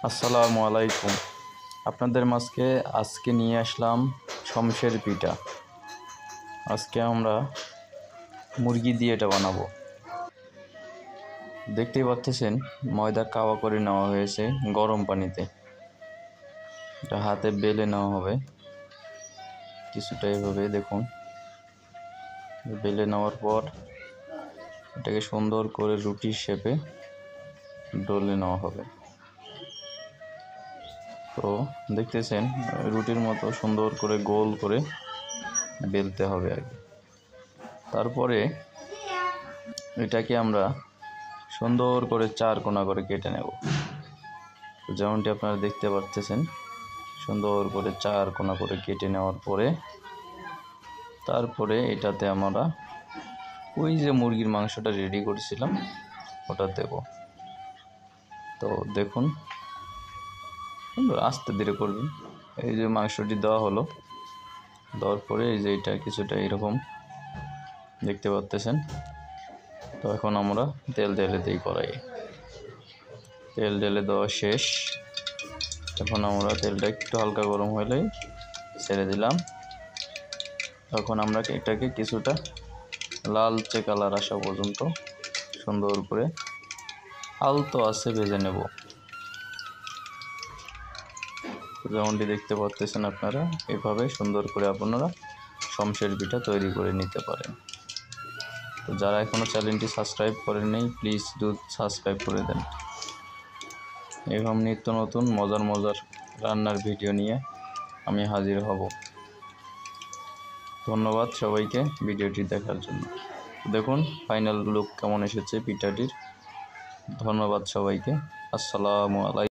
আসসালামু আলাইকুম। আপনাদের মাঝে আজকে নিয়ে আসলাম শমশের পিঠা। আজকে আমরা মুরগি দিয়ে এটা বানাবো। দেখতেই পাচ্ছেন ময়দা কাওয়া করে নেওয়া হয়েছে গরম পানিতে। এটা হাতে বেলে নেওয়া হবে কিছুটা এভাবে, দেখুন। বেলে নেওয়ার পর এটাকে সুন্দর করে রুটির শেপে ডলে নেওয়া হবে। তো দেখতেছেন রুটির মতো সুন্দর করে গোল করে বেলতে হবে আগে। তারপরে এটাকে আমরা সুন্দর করে চার কোনা করে কেটে নেব। যেমনটি আপনারা দেখতে পাচ্ছেন, সুন্দর করে চার কোনা করে কেটে নেওয়ার পরে তারপরে এটাতে আমরা ওই যে মুরগির মাংসটা রেডি করেছিলাম ওটা দেব। তো দেখুন, আস্তে ধীরে করবেন। এই যে মাংসটি দেওয়া হলো, দেওয়ার পরে এই যে এটা কিছুটা এরকম দেখতে পাচ্ছেন। তো এখন আমরা তেল ঢেলে দিই কড়াইয়ে। তেল ঢেলে দেওয়া শেষ। এখন আমরা তেলটা একটু হালকা গরম হলেই ছেড়ে দিলাম। তখন আমরা এটাকে কিছুটা লালচে কালার আসা পর্যন্ত সুন্দর করে আলতো আছে ভেজে নেব। যেমনটি দেখতে পাচ্ছেন আপনারা, এভাবে সুন্দর করে আপনারা শমশের পিঠা তৈরি করে নিতে পারেন। তো যারা এখনও চ্যানেলটি সাবস্ক্রাইব করেননি, প্লিজ সাবস্ক্রাইব করে দেন। এরকম নিত্য নতুন মজার রান্নার ভিডিও নিয়ে আমি হাজির হব। ধন্যবাদ সবাইকে ভিডিওটি দেখার জন্য। দেখুন ফাইনাল লুক কেমন এসেছে পিঠাটির। ধন্যবাদ সবাইকে। আসসালামু আলাইকুম।